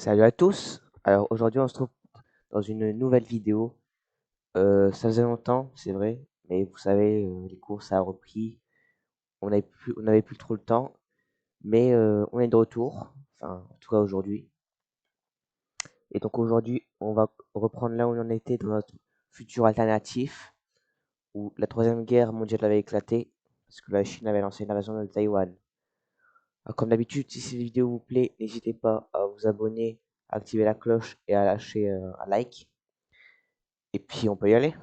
Salut à tous. Alors aujourd'hui on se trouve dans une nouvelle vidéo. Ça faisait longtemps, c'est vrai, mais vous savez, les cours ça a repris. On n'avait plus trop le temps, mais on est de retour. Enfin, en tout cas aujourd'hui. Et donc aujourd'hui, on va reprendre là où on en était dans notre futur alternatif, où la troisième guerre mondiale avait éclaté, parce que la Chine avait lancé une invasion de Taïwan. Alors, comme d'habitude, si cette vidéo vous plaît, n'hésitez pas à vous abonner, à activer la cloche et à lâcher un like. Et puis on peut y aller.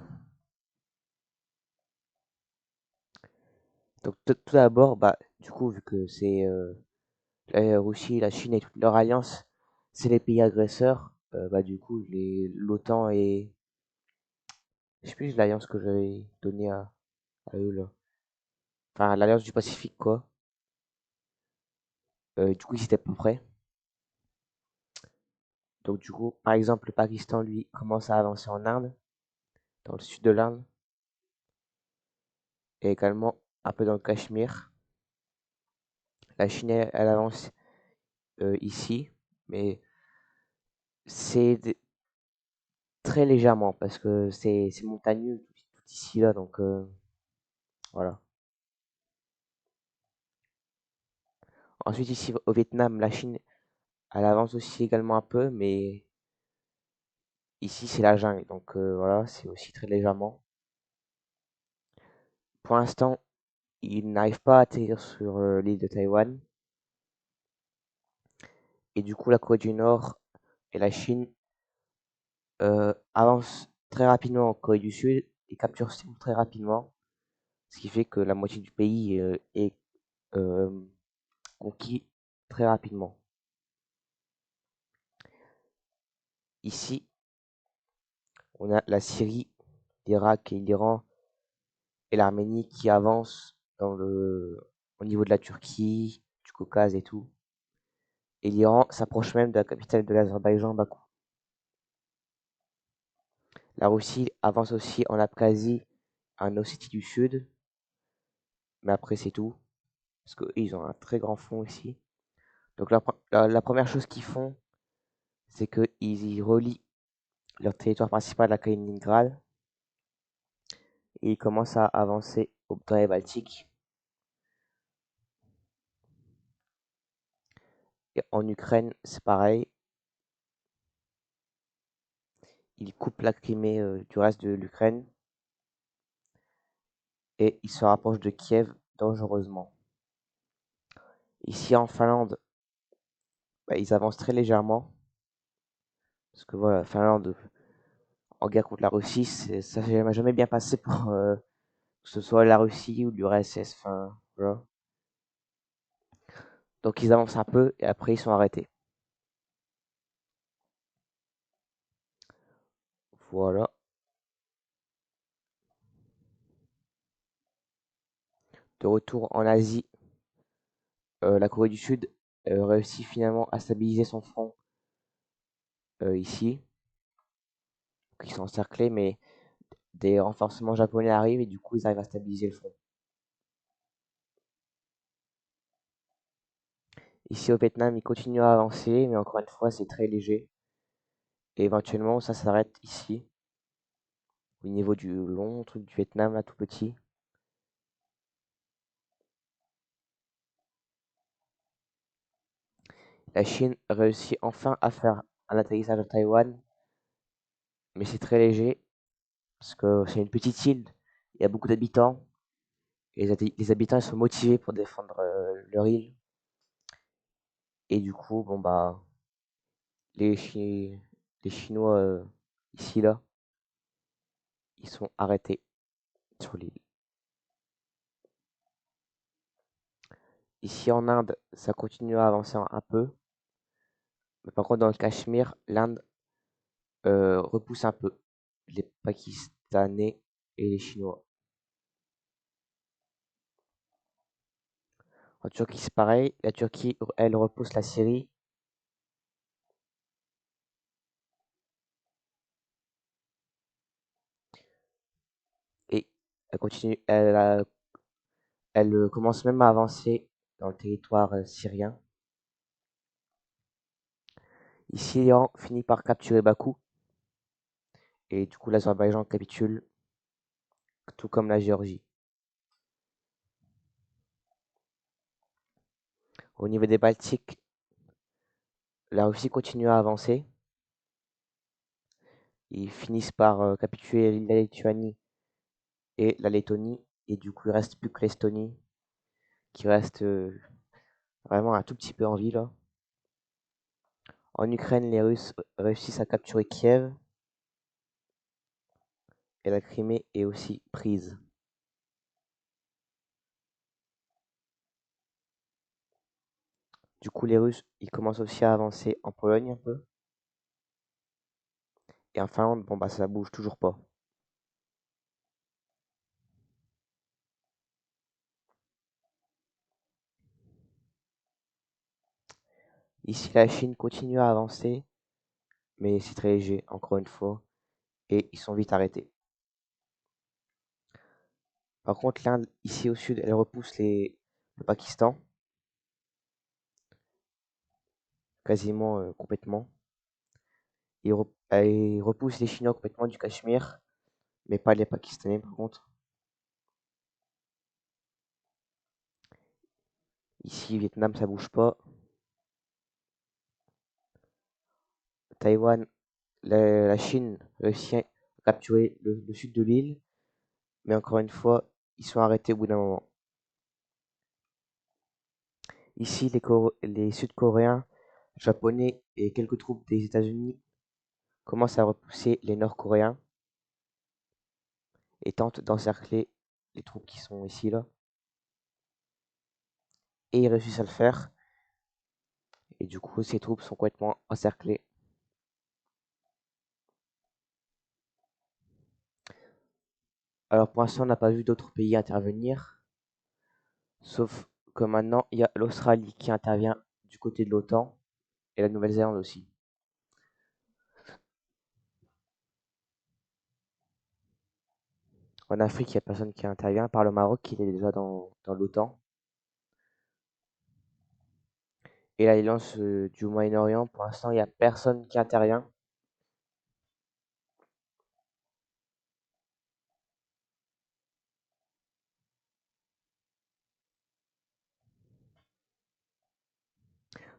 Donc tout d'abord, bah, du coup, vu que c'est la Russie, la Chine et toute leur alliance, c'est les pays agresseurs, bah du coup, l'OTAN et je sais plus l'alliance que j'avais donnée à eux là. Enfin, l'alliance du Pacifique quoi. Du coup, ils étaient pas prêts. Donc du coup, par exemple, le Pakistan lui commence à avancer en Inde, dans le sud de l'Inde, et également un peu dans le Cachemire. La Chine elle avance ici, mais c'est très légèrement parce que c'est montagneux tout ici là, donc voilà. Ensuite, ici au Vietnam, la Chine, elle avance aussi également un peu, mais ici c'est la jungle, donc voilà, c'est aussi très légèrement. Pour l'instant, ils n'arrivent pas à atterrir sur l'île de Taïwan, et du coup la Corée du Nord et la Chine avancent très rapidement en Corée du Sud et capturent Séoul très rapidement, ce qui fait que la moitié du pays est euh, conquis très rapidement. Ici, on a la Syrie, l'Irak et l'Iran et l'Arménie qui avancent au niveau de la Turquie, du Caucase et tout. Et l'Iran s'approche même de la capitale de l'Azerbaïdjan, Bakou. La Russie avance aussi en Abkhazie, en Ossétie du Sud, mais après c'est tout, parce qu'ils ont un très grand front ici. Donc la première chose qu'ils font, c'est qu'ils y relient leur territoire principal à Kaliningrad, et ils commencent à avancer dans les Baltiques. Et en Ukraine, c'est pareil, ils coupent la Crimée du reste de l'Ukraine, et ils se rapprochent de Kiev dangereusement. Ici en Finlande, bah, ils avancent très légèrement, parce que voilà, Finlande en guerre contre la Russie, ça s'est jamais bien passé pour que ce soit la Russie ou l'URSS. Enfin, voilà. Donc ils avancent un peu et après ils sont arrêtés. Voilà. De retour en Asie, la Corée du Sud réussit finalement à stabiliser son front ici. Donc, ils sont encerclés, mais des renforcements japonais arrivent et du coup ils arrivent à stabiliser le front. Ici au Vietnam, ils continuent à avancer, mais encore une fois, c'est très léger. Et éventuellement, ça s'arrête ici, au niveau du long truc du Vietnam, là, tout petit. La Chine réussit enfin à faire un atterrissage à Taïwan, mais c'est très léger, parce que c'est une petite île, il y a beaucoup d'habitants, et les habitants ils sont motivés pour défendre leur île. Et du coup, bon bah, les, Chi- les Chinois ici, là, ils sont arrêtés sur l'île. Ici en Inde, ça continue à avancer un peu, mais par contre dans le Cachemire, l'Inde repousse un peu les Pakistanais et les Chinois. En Turquie, c'est pareil. La Turquie, elle repousse la Syrie. Et elle commence même à avancer dans le territoire syrien. Ici, l'Iran finit par capturer Bakou et du coup l'Azerbaïdjan capitule, tout comme la Géorgie. Au niveau des Baltiques, la Russie continue à avancer. Ils finissent par capituler la Lituanie et la Lettonie. Et du coup, il reste plus que l'Estonie qui reste vraiment un tout petit peu en vie là. En Ukraine, les Russes réussissent à capturer Kiev et la Crimée est aussi prise. Du coup, les Russes, ils commencent aussi à avancer en Pologne un peu. Et en Finlande, bon bah ça bouge toujours pas. Ici, la Chine continue à avancer, mais c'est très léger, encore une fois, et ils sont vite arrêtés. Par contre, l'Inde, ici au sud, elle repousse le Pakistan, quasiment complètement. Elle repousse les Chinois complètement du Cachemire, mais pas les Pakistanais par contre. Ici, Vietnam, ça bouge pas. Taïwan, la Chine réussit à capturer le sud de l'île, mais encore une fois, ils sont arrêtés au bout d'un moment. Ici, les Sud-Coréens, Japonais et quelques troupes des États-Unis commencent à repousser les Nord-Coréens et tentent d'encercler les troupes qui sont ici là. Et ils réussissent à le faire. Et du coup, ces troupes sont complètement encerclées. Alors pour l'instant, on n'a pas vu d'autres pays intervenir. Sauf que maintenant, il y a l'Australie qui intervient du côté de l'OTAN et la Nouvelle-Zélande aussi. En Afrique, il n'y a personne qui intervient, par le Maroc qui est déjà dans l'OTAN. Et l'alliance du Moyen-Orient, pour l'instant, il n'y a personne qui intervient.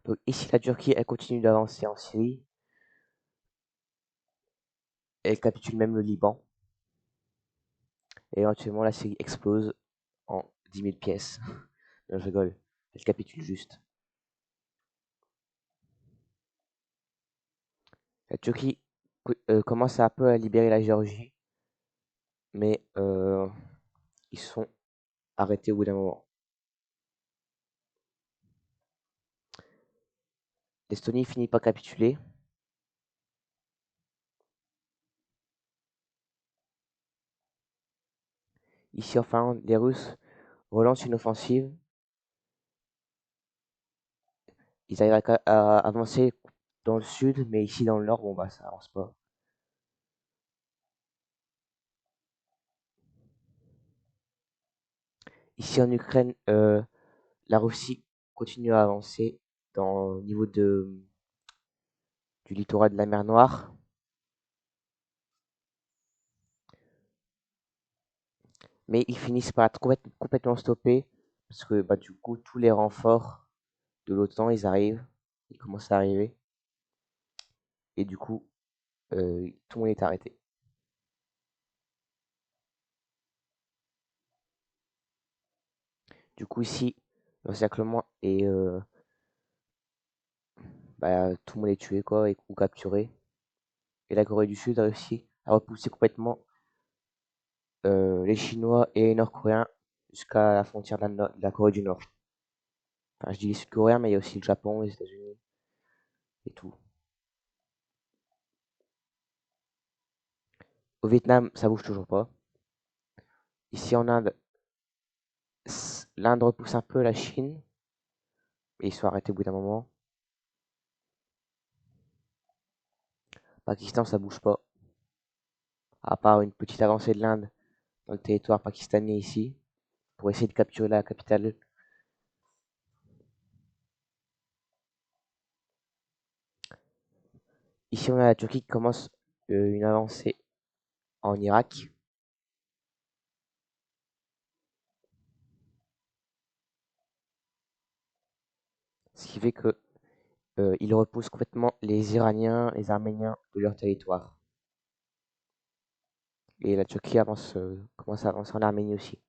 Donc ici, la Turquie, elle continue d'avancer en Syrie. Elle capitule même le Liban. Et éventuellement, la Syrie explose en 10 000 pièces. Non, je rigole. Elle capitule juste. La Turquie commence un peu à libérer la Géorgie, mais ils sont arrêtés au bout d'un moment. L'Estonie finit par capituler. Ici en Finlande, les Russes relancent une offensive. Ils arrivent à avancer dans le sud, mais ici dans le nord, bon bah ça avance pas. Ici en Ukraine, la Russie continue à avancer au niveau du littoral de la mer Noire. Mais ils finissent par être complètement stoppés parce que bah, du coup, tous les renforts de l'OTAN, ils arrivent, ils commencent à arriver. Et du coup, tout le monde est arrêté. Du coup, ici, l'encerclement est, bah, tout le monde est tué quoi, ou capturé. Et la Corée du Sud a réussi à repousser complètement les Chinois et les Nord-Coréens jusqu'à la frontière de la Corée du Nord. Enfin, je dis les Sud-Coréens, mais il y a aussi le Japon, les États-Unis et tout. Au Vietnam, ça bouge toujours pas. Ici en Inde, l'Inde repousse un peu la Chine et ils sont arrêtés au bout d'un moment. Pakistan, ça bouge pas. À part une petite avancée de l'Inde dans le territoire pakistanais ici, pour essayer de capturer la capitale. Ici, on a la Turquie qui commence une avancée en Irak. Ce qui fait que ils repoussent complètement les Iraniens, les Arméniens de leur territoire. Et la Turquie commence à avancer en Arménie aussi.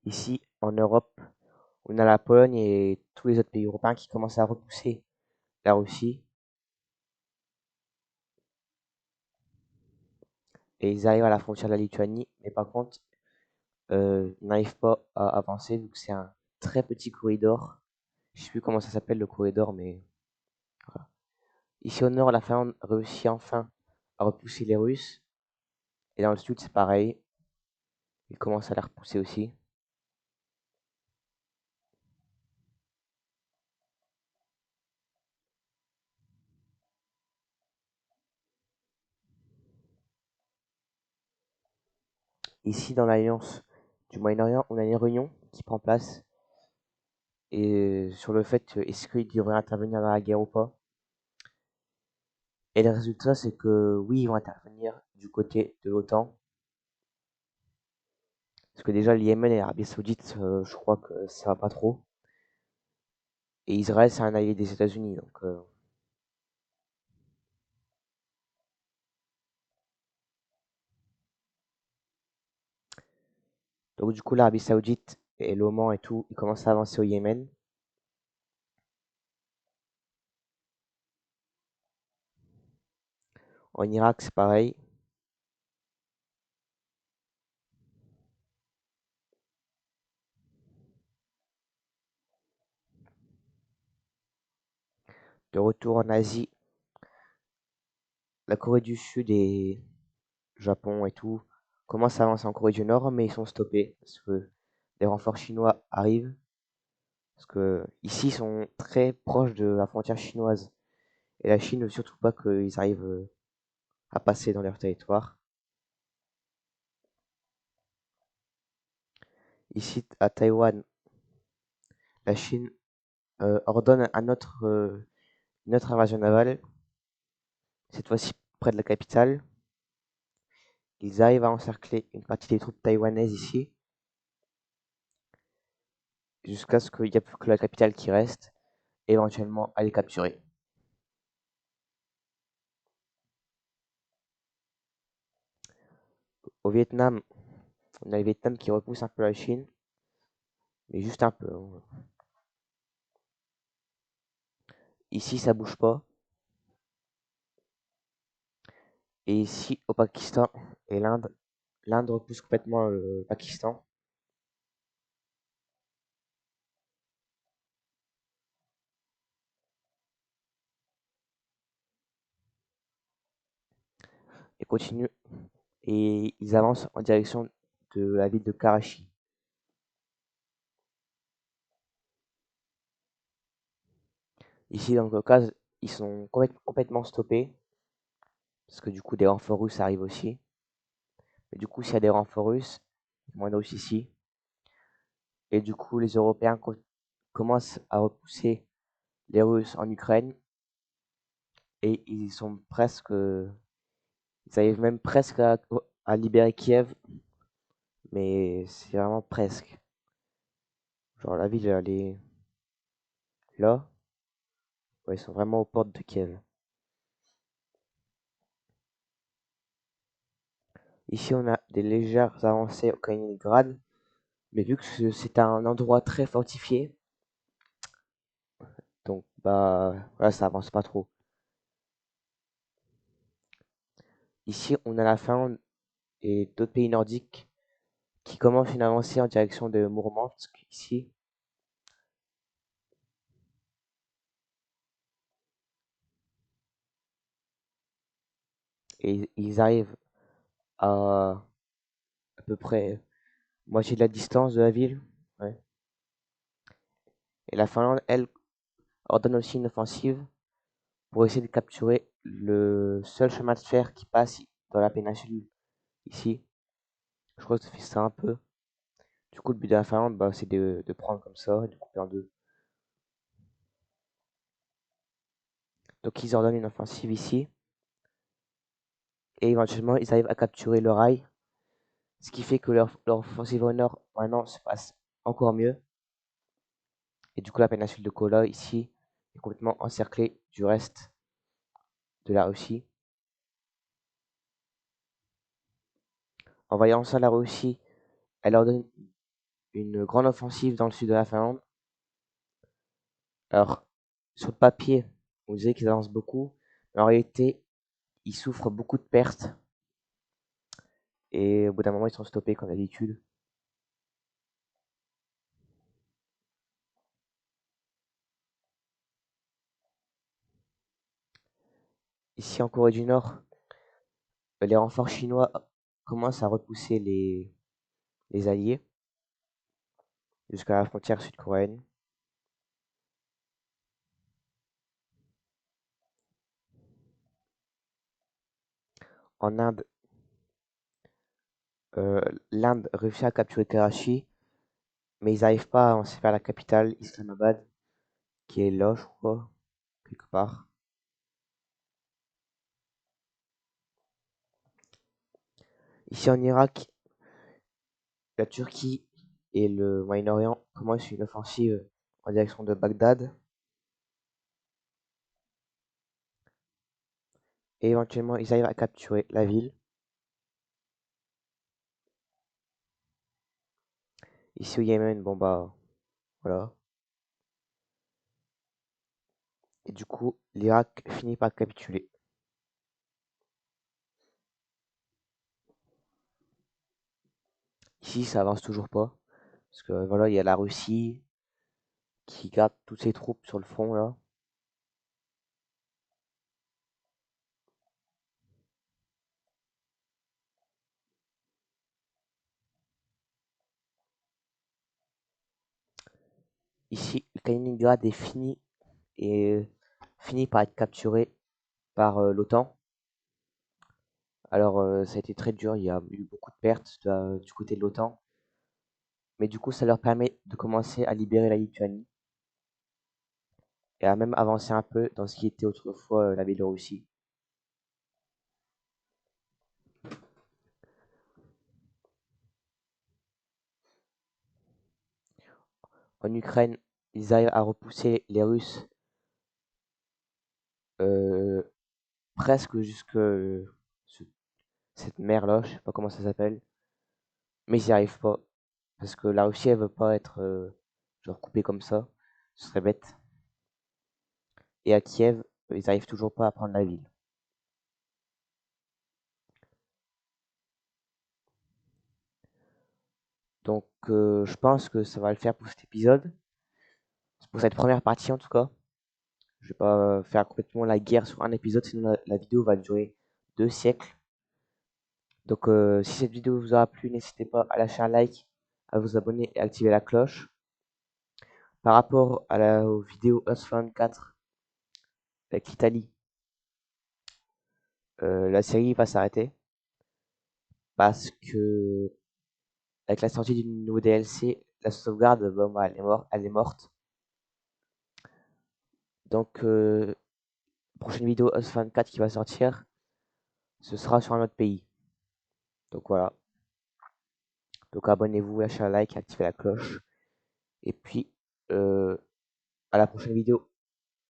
Ici, en Europe, on a la Pologne et tous les autres pays européens qui commencent à repousser la Russie. Et ils arrivent à la frontière de la Lituanie. Mais par contre, ils n'arrivent pas à avancer vu que c'est un très petit corridor. Je sais plus comment ça s'appelle le corridor, mais voilà. Ici au nord, la Finlande réussit enfin à repousser les Russes. Et dans le sud, c'est pareil. Ils commencent à les repousser aussi. Ici, dans l'Alliance du Moyen-Orient, on a une réunion qui prend place et sur le fait est-ce qu'ils devraient intervenir dans la guerre ou pas. Et le résultat, c'est que oui, ils vont intervenir du côté de l'OTAN. Parce que déjà, le Yémen et l'Arabie Saoudite, je crois que ça va pas trop. Et Israël, c'est un allié des États-Unis. Donc du coup, l'Arabie Saoudite et l'Oman et tout, ils commencent à avancer au Yémen. En Irak, c'est pareil. De retour en Asie, la Corée du Sud et Japon et tout commencent à avancer en Corée du Nord, mais ils sont stoppés parce que des renforts chinois arrivent. Parce que ici, ils sont très proches de la frontière chinoise. Et la Chine ne veut surtout pas qu'ils arrivent à passer dans leur territoire. Ici, à Taïwan, la Chine ordonne une autre invasion navale, cette fois-ci près de la capitale. Ils arrivent à encercler une partie des troupes taïwanaises ici, jusqu'à ce qu'il n'y ait plus que la capitale qui reste, et éventuellement à les capturer. Au Vietnam, on a le Vietnam qui repousse un peu la Chine, mais juste un peu, hein. Ici, ça bouge pas. Et ici, au Pakistan et l'Inde, l'Inde repousse complètement le Pakistan. Et continue. Et ils avancent en direction de la ville de Karachi. Ici, dans le Caucase, ils sont complètement stoppés, parce que du coup, des renforts russes arrivent aussi. Mais du coup, s'il y a des renforts russes, il y en a aussi ici. Et du coup, les Européens commencent à repousser les Russes en Ukraine. Et ils arrivent même presque à libérer Kiev, mais c'est vraiment presque. Genre la ville, elle est là. Ouais, ils sont vraiment aux portes de Kiev. Ici, on a des légères avancées au Kaliningrad, mais vu que c'est un endroit très fortifié, donc bah voilà, ça avance pas trop. Ici, on a la Finlande et d'autres pays nordiques qui commencent une avancée en direction de Mourmansk ici. Et ils arrivent à peu près moitié de la distance de la ville. Ouais. Et la Finlande, elle, ordonne aussi une offensive pour essayer de capturer le seul chemin de fer qui passe dans la péninsule ici. Je crois que ça fait ça un peu. Du coup, le but de la Finlande, bah, c'est de prendre comme ça et de couper en deux. Donc, ils ordonnent une offensive ici. Et éventuellement, ils arrivent à capturer le rail. Ce qui fait que leur offensive au nord, maintenant, se passe encore mieux. Et du coup, la péninsule de Kola, ici, est complètement encerclée du reste de la Russie. En voyant ça, la Russie, elle ordonne une grande offensive dans le sud de la Finlande. Alors, sur le papier, on disait qu'ils avancent beaucoup, mais en réalité, ils souffrent beaucoup de pertes. Et au bout d'un moment, ils sont stoppés comme d'habitude. Ici, en Corée du Nord, les renforts chinois commencent à repousser les alliés jusqu'à la frontière sud-coréenne. En Inde, l'Inde réussit à capturer Karachi, mais ils n'arrivent pas à avancer vers la capitale, Islamabad, qui est là, je crois, quelque part. Ici en Irak, la Turquie et le Moyen-Orient commencent une offensive en direction de Bagdad. Et éventuellement, ils arrivent à capturer la ville. Ici au Yémen, bon bah, voilà. Et du coup, l'Irak finit par capituler. Ici, ça avance toujours pas. Parce que voilà, il y a la Russie qui garde toutes ses troupes sur le front là. Ici, le Kaliningrad est fini et finit par être capturé par l'OTAN. Alors, ça a été très dur, il y a eu beaucoup de pertes du côté de l'OTAN. Mais du coup, ça leur permet de commencer à libérer la Lituanie et à même avancer un peu dans ce qui était autrefois la Biélorussie. En Ukraine, ils arrivent à repousser les Russes euh, presque jusque cette mer-là, je sais pas comment ça s'appelle, mais ils n'y arrivent pas parce que la Russie elle veut pas être genre coupée comme ça, ce serait bête. Et à Kiev, ils arrivent toujours pas à prendre la ville. Donc je pense que ça va le faire pour cet épisode, pour cette première partie en tout cas. Je vais pas faire complètement la guerre sur un épisode, sinon la vidéo va durer 2 siècles. Donc si cette vidéo vous aura plu, n'hésitez pas à lâcher un like, à vous abonner et à activer la cloche. Par rapport aux vidéos Earth 4 avec l'Italie, la série va s'arrêter parce que avec la sortie du nouveau DLC, la sauvegarde, bon, bah, elle est morte. Donc, prochaine vidéo Earth 4 qui va sortir, ce sera sur un autre pays. Donc voilà. Donc abonnez-vous, lâchez un like, activez la cloche. Et puis, à la prochaine vidéo.